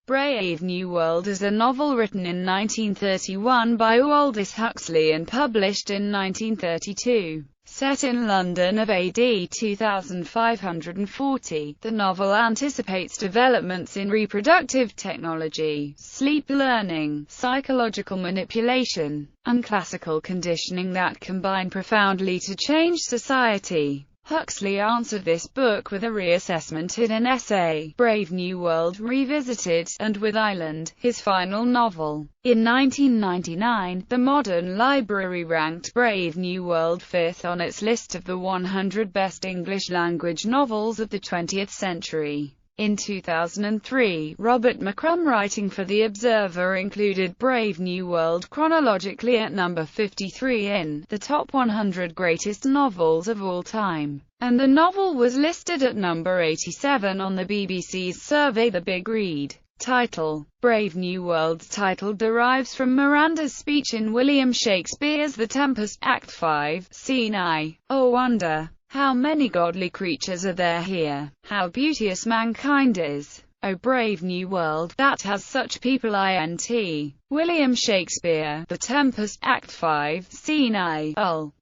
Brave New World is a novel written in 1931 by Aldous Huxley and published in 1932. Set in London of AD 2540, the novel anticipates developments in reproductive technology, sleep learning, psychological manipulation, and classical conditioning that combine profoundly to change society. Huxley answered this book with a reassessment in an essay, Brave New World Revisited, and with Island, his final novel. In 1999, the Modern Library ranked Brave New World fifth on its list of the 100 best English-language novels of the 20th century. In 2003, Robert McCrum, writing for The Observer, included Brave New World chronologically at number 53 in the top 100 greatest novels of all time, and the novel was listed at number 87 on the BBC's survey The Big Read. Title: Brave New World's title derives from Miranda's speech in William Shakespeare's The Tempest, Act 5, Scene I. "Oh wonder, how many godly creatures are there here, how beauteous mankind is, O brave new world, that has such people int. William Shakespeare, The Tempest, Act 5, Scene I.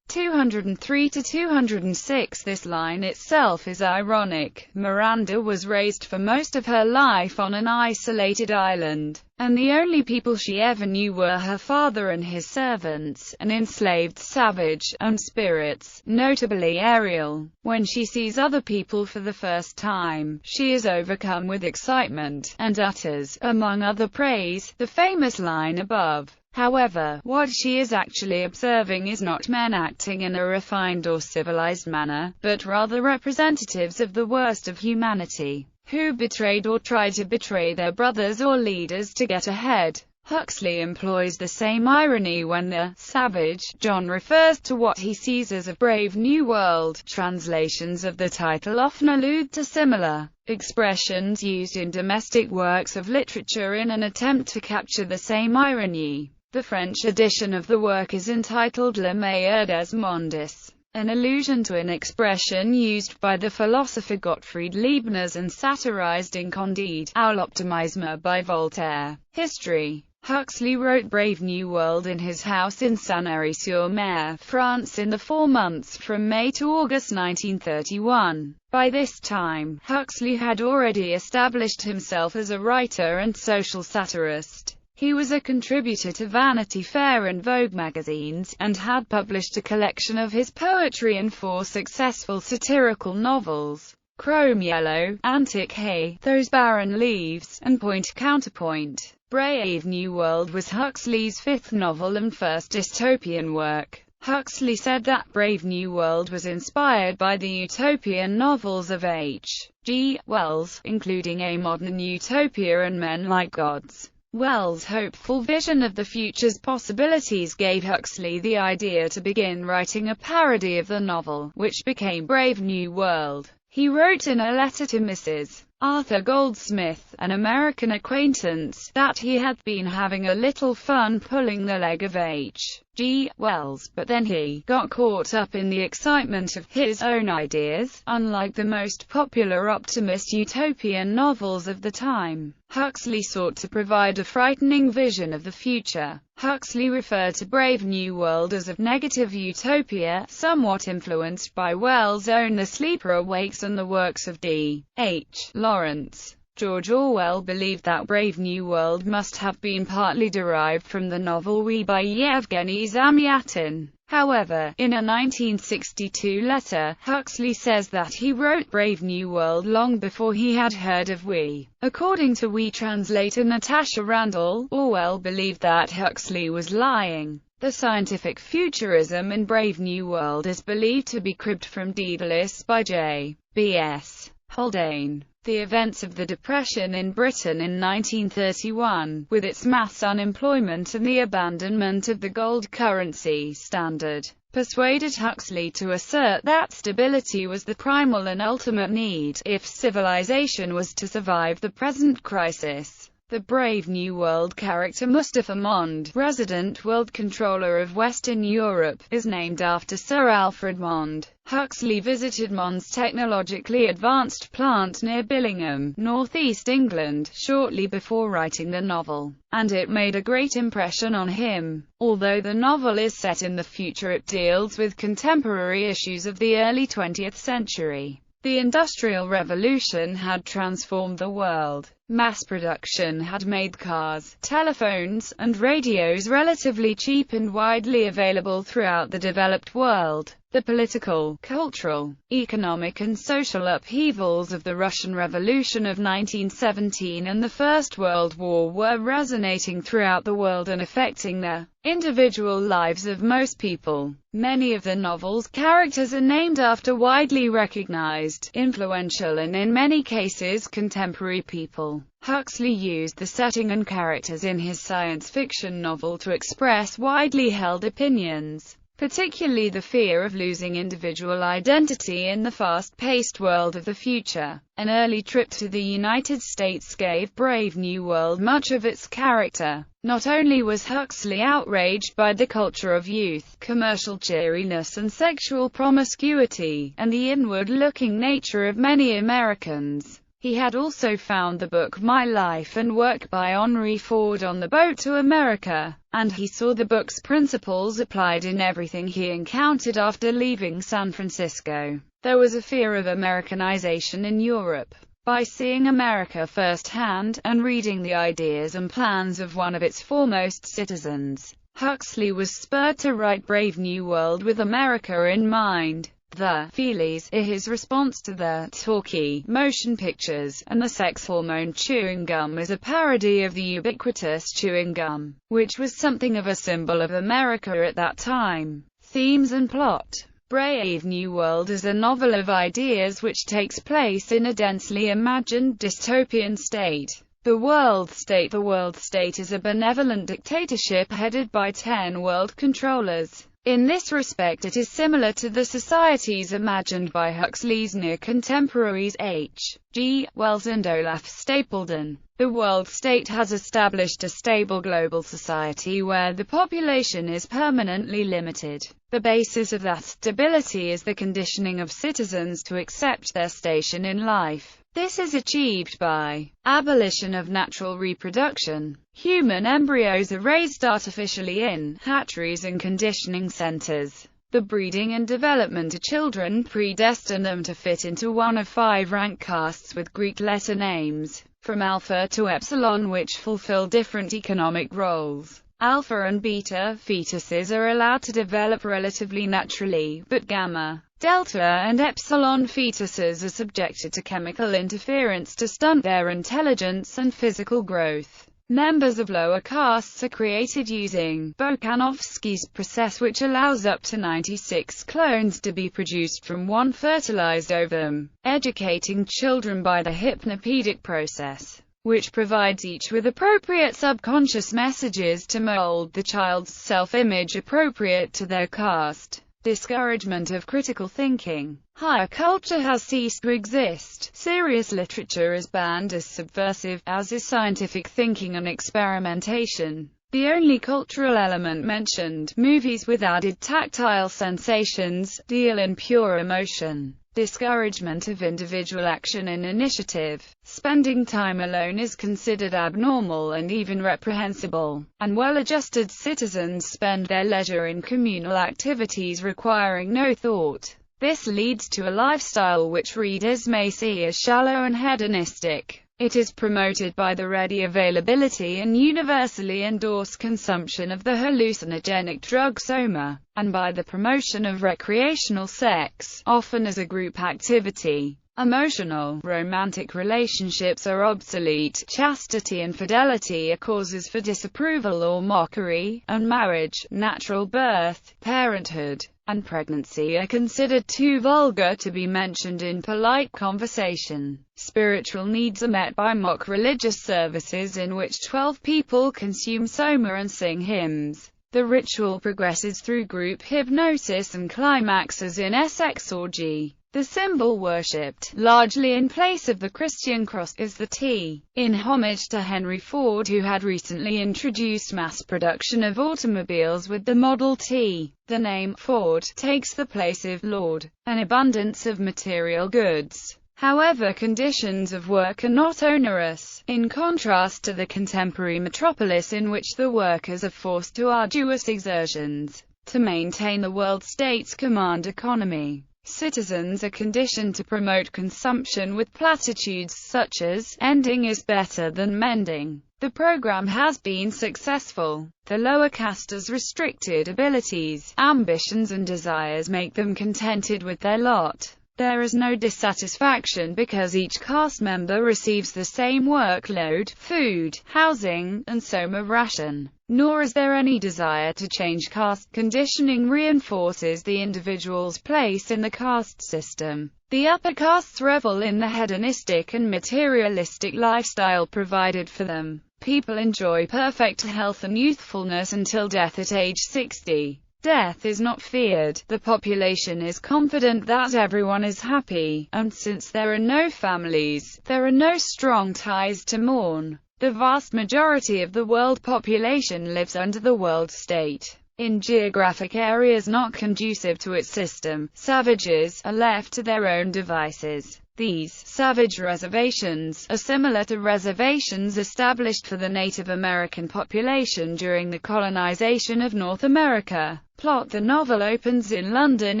203-206. This line itself is ironic. Miranda was raised for most of her life on an isolated island, and the only people she ever knew were her father and his servants, an enslaved savage, and spirits, notably Ariel. When she sees other people for the first time, she is overcome with excitement, and utters, among other praise, the famous line above. However, what she is actually observing is not men acting in a refined or civilized manner, but rather representatives of the worst of humanity, who betrayed or tried to betray their brothers or leaders to get ahead. Huxley employs the same irony when the savage John refers to what he sees as a brave new world. Translations of the title often allude to similar expressions used in domestic works of literature in an attempt to capture the same irony. The French edition of the work is entitled Le Meilleur des Mondes, an allusion to an expression used by the philosopher Gottfried Leibniz and satirized in Candide à l'optimisme by Voltaire. History: Huxley wrote Brave New World in his house in Sanary-sur-Mer, France in the 4 months from May to August 1931. By this time, Huxley had already established himself as a writer and social satirist. He was a contributor to Vanity Fair and Vogue magazines, and had published a collection of his poetry in 4 successful satirical novels: Chrome Yellow, Antic Hay, Those Barren Leaves, and Point Counterpoint. Brave New World was Huxley's 5th novel and first dystopian work. Huxley said that Brave New World was inspired by the utopian novels of H.G. Wells, including A Modern Utopia and Men Like Gods. Wells' hopeful vision of the future's possibilities gave Huxley the idea to begin writing a parody of the novel, which became Brave New World. He wrote in a letter to Mrs. Arthur Goldsmith, an American acquaintance, that he had been having a little fun pulling the leg of H.G. Wells, but then he got caught up in the excitement of his own ideas. Unlike the most popular optimist utopian novels of the time, Huxley sought to provide a frightening vision of the future. Huxley referred to Brave New World as a negative utopia, somewhat influenced by Wells' own The Sleeper Awakes and the works of D.H. Lawrence. George Orwell believed that Brave New World must have been partly derived from the novel We by Yevgeny Zamyatin. However, in a 1962 letter, Huxley says that he wrote Brave New World long before he had heard of We. According to We translator Natasha Randall, Orwell believed that Huxley was lying. The scientific futurism in Brave New World is believed to be cribbed from Daedalus by J.B.S. Haldane. The events of the Depression in Britain in 1931, with its mass unemployment and the abandonment of the gold currency standard, persuaded Huxley to assert that stability was the primal and ultimate need, if civilization was to survive the present crisis. The Brave New World character Mustafa Mond, resident world controller of Western Europe, is named after Sir Alfred Mond. Huxley visited Mond's technologically advanced plant near Billingham, northeast England, shortly before writing the novel, and it made a great impression on him. Although the novel is set in the future, it deals with contemporary issues of the early 20th century. The Industrial Revolution had transformed the world. Mass production had made cars, telephones, and radios relatively cheap and widely available throughout the developed world. The political, cultural, economic and social upheavals of the Russian Revolution of 1917 and the First World War were resonating throughout the world and affecting the individual lives of most people. Many of the novel's characters are named after widely recognized, influential and in many cases contemporary people. Huxley used the setting and characters in his science fiction novel to express widely held opinions, particularly the fear of losing individual identity in the fast-paced world of the future. An early trip to the United States gave Brave New World much of its character. Not only was Huxley outraged by the culture of youth, commercial cheeriness and sexual promiscuity, and the inward-looking nature of many Americans, he had also found the book My Life and Work by Henry Ford on the boat to America, and he saw the book's principles applied in everything he encountered after leaving San Francisco. There was a fear of Americanization in Europe. By seeing America firsthand, and reading the ideas and plans of one of its foremost citizens, Huxley was spurred to write Brave New World with America in mind. The feelies are his response to the talkie motion pictures, and the sex hormone chewing gum is a parody of the ubiquitous chewing gum, which was something of a symbol of America at that time. Themes and plot. Brave New World is a novel of ideas which takes place in a densely imagined dystopian state. The world state. The world state is a benevolent dictatorship headed by 10 world controllers. In this respect it is similar to the societies imagined by Huxley's near contemporaries H. G. Wells and Olaf Stapledon. The world state has established a stable global society where the population is permanently limited. The basis of that stability is the conditioning of citizens to accept their station in life. This is achieved by abolition of natural reproduction. Human embryos are raised artificially in hatcheries and conditioning centers. The breeding and development of children predestine them to fit into one of 5 rank castes with Greek letter names, from alpha to epsilon, which fulfill different economic roles. Alpha and beta fetuses are allowed to develop relatively naturally, but gamma, delta and epsilon fetuses are subjected to chemical interference to stunt their intelligence and physical growth. Members of lower castes are created using Bokanovsky's process, which allows up to 96 clones to be produced from one fertilized ovum. Educating children by the hypnopedic process, which provides each with appropriate subconscious messages to mold the child's self-image appropriate to their caste. Discouragement of critical thinking. Higher culture has ceased to exist. Serious literature is banned as subversive, as is scientific thinking and experimentation. The only cultural element mentioned, movies with added tactile sensations, deal in pure emotion. Discouragement of individual action and initiative. Spending time alone is considered abnormal and even reprehensible, and well-adjusted citizens spend their leisure in communal activities requiring no thought. This leads to a lifestyle which readers may see as shallow and hedonistic. It is promoted by the ready availability and universally endorsed consumption of the hallucinogenic drug soma, and by the promotion of recreational sex, often as a group activity. Emotional, romantic relationships are obsolete, chastity and fidelity are causes for disapproval or mockery, and marriage, natural birth, parenthood, and pregnancy are considered too vulgar to be mentioned in polite conversation. Spiritual needs are met by mock religious services in which 12 people consume soma and sing hymns. The ritual progresses through group hypnosis and climaxes in a sex orgy. The symbol worshipped, largely in place of the Christian cross, is the T, in homage to Henry Ford, who had recently introduced mass production of automobiles with the Model T. The name Ford takes the place of Lord, an abundance of material goods. However, conditions of work are not onerous, in contrast to the contemporary metropolis in which the workers are forced to arduous exertions to maintain the world state's command economy. Citizens are conditioned to promote consumption with platitudes such as, "Ending is better than mending." The program has been successful. The lower caste's restricted abilities, ambitions and desires make them contented with their lot. There is no dissatisfaction because each caste member receives the same workload, food, housing, and soma ration. Nor is there any desire to change caste. Conditioning reinforces the individual's place in the caste system. The upper castes revel in the hedonistic and materialistic lifestyle provided for them. People enjoy perfect health and youthfulness until death at age 60. Death is not feared. The population is confident that everyone is happy, and since there are no families, there are no strong ties to mourn. The vast majority of the world population lives under the world state. In geographic areas not conducive to its system, savages are left to their own devices. These savage reservations are similar to reservations established for the Native American population during the colonization of North America. Plot: the novel opens in London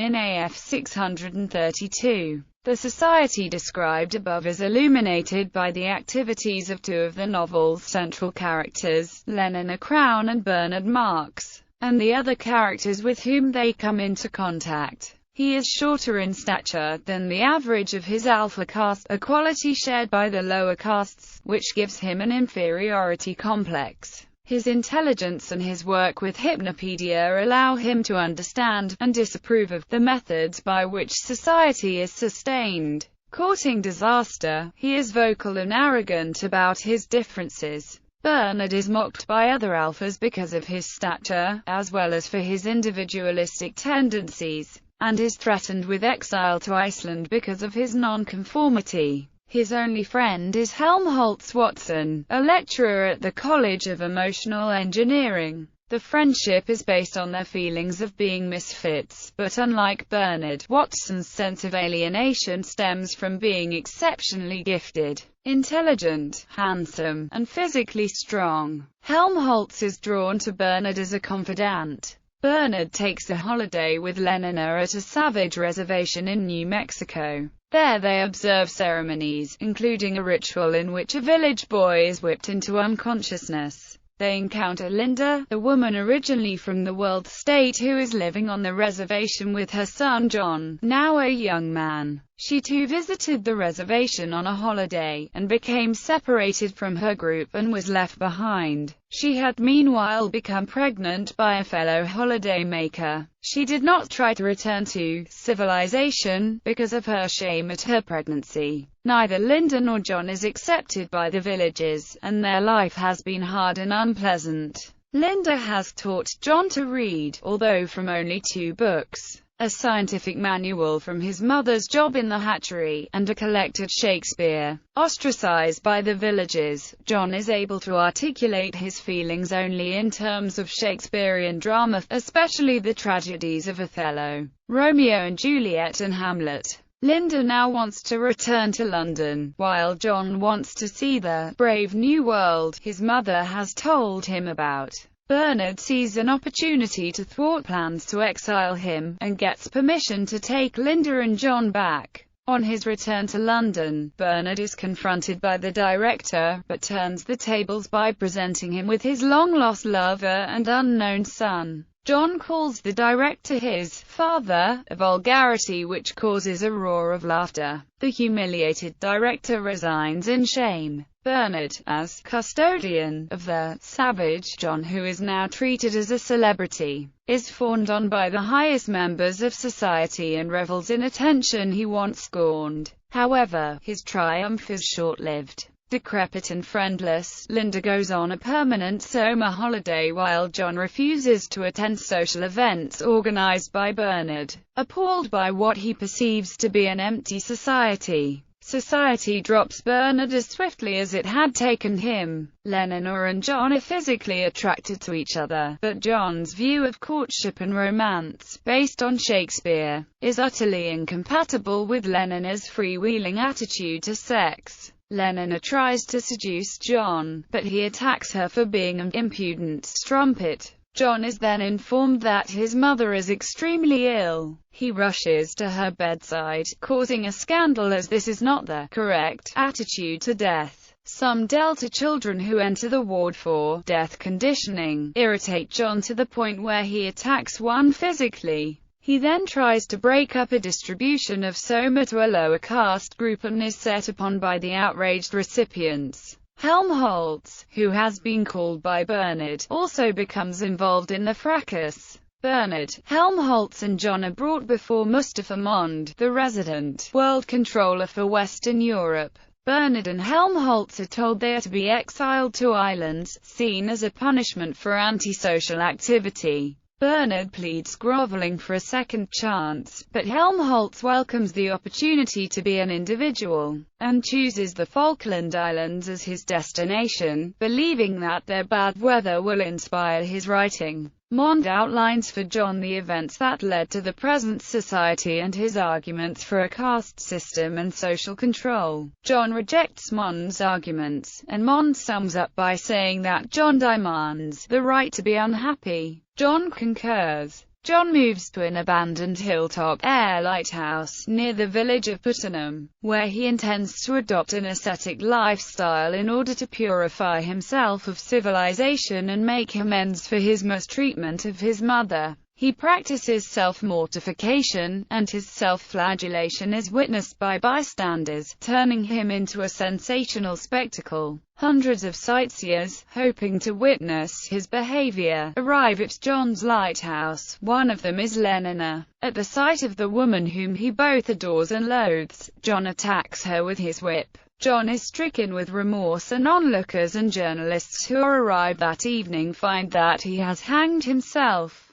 in AF 632. The society described above is illuminated by the activities of two of the novel's central characters, Lenina Crown and Bernard Marx, and the other characters with whom they come into contact. He is shorter in stature than the average of his alpha caste, a quality shared by the lower castes, which gives him an inferiority complex. His intelligence and his work with Hypnopedia allow him to understand, and disapprove of, the methods by which society is sustained. Courting disaster, he is vocal and arrogant about his differences. Bernard is mocked by other alphas because of his stature, as well as for his individualistic tendencies, and is threatened with exile to Iceland because of his nonconformity. His only friend is Helmholtz Watson, a lecturer at the College of Emotional Engineering. The friendship is based on their feelings of being misfits, but unlike Bernard, Watson's sense of alienation stems from being exceptionally gifted, intelligent, handsome, and physically strong. Helmholtz is drawn to Bernard as a confidant. Bernard takes a holiday with Lenina at a savage reservation in New Mexico. There they observe ceremonies, including a ritual in which a village boy is whipped into unconsciousness. They encounter Linda, a woman originally from the world state who is living on the reservation with her son John, now a young man. She too visited the reservation on a holiday, and became separated from her group and was left behind. She had meanwhile become pregnant by a fellow holidaymaker. She did not try to return to civilization, because of her shame at her pregnancy. Neither Linda nor John is accepted by the villagers, and their life has been hard and unpleasant. Linda has taught John to read, although from only 2 books. A scientific manual from his mother's job in the hatchery, and a collected Shakespeare. Ostracized by the villagers, John is able to articulate his feelings only in terms of Shakespearean drama, especially the tragedies of Othello, Romeo and Juliet and Hamlet. Linda now wants to return to London, while John wants to see the brave new world his mother has told him about. Bernard sees an opportunity to thwart plans to exile him, and gets permission to take Linda and John back. On his return to London, Bernard is confronted by the director, but turns the tables by presenting him with his long-lost lover and unknown son. John calls the director his father, a vulgarity which causes a roar of laughter. The humiliated director resigns in shame. Bernard, as custodian of the savage John, who is now treated as a celebrity, is fawned on by the highest members of society and revels in attention he once scorned. However, his triumph is short-lived. Decrepit and friendless, Linda goes on a permanent summer holiday while John refuses to attend social events organized by Bernard. Appalled by what he perceives to be an empty society, society drops Bernard as swiftly as it had taken him. Lenina and John are physically attracted to each other, but John's view of courtship and romance, based on Shakespeare, is utterly incompatible with Lenina's freewheeling attitude to sex. Lenina tries to seduce John, but he attacks her for being an impudent strumpet. John is then informed that his mother is extremely ill. He rushes to her bedside, causing a scandal as this is not the correct attitude to death. Some Delta children who enter the ward for death conditioning irritate John to the point where he attacks one physically. He then tries to break up a distribution of soma to a lower caste group and is set upon by the outraged recipients. Helmholtz, who has been called by Bernard, also becomes involved in the fracas. Bernard, Helmholtz and John are brought before Mustafa Mond, the resident world controller for Western Europe. Bernard and Helmholtz are told they are to be exiled to islands, seen as a punishment for antisocial activity. Bernard pleads groveling for a second chance, but Helmholtz welcomes the opportunity to be an individual, and chooses the Falkland Islands as his destination, believing that their bad weather will inspire his writing. Mond outlines for John the events that led to the present society and his arguments for a caste system and social control. John rejects Mond's arguments, and Mond sums up by saying that John demands the right to be unhappy. John concurs. John moves to an abandoned hilltop air lighthouse near the village of Putnam, where he intends to adopt an ascetic lifestyle in order to purify himself of civilization and make amends for his mistreatment of his mother. He practices self-mortification, and his self-flagellation is witnessed by bystanders, turning him into a sensational spectacle. Hundreds of sightseers, hoping to witness his behavior, arrive at John's lighthouse. One of them is Lenina. At the sight of the woman whom he both adores and loathes, John attacks her with his whip. John is stricken with remorse, and onlookers and journalists who arrived that evening find that he has hanged himself.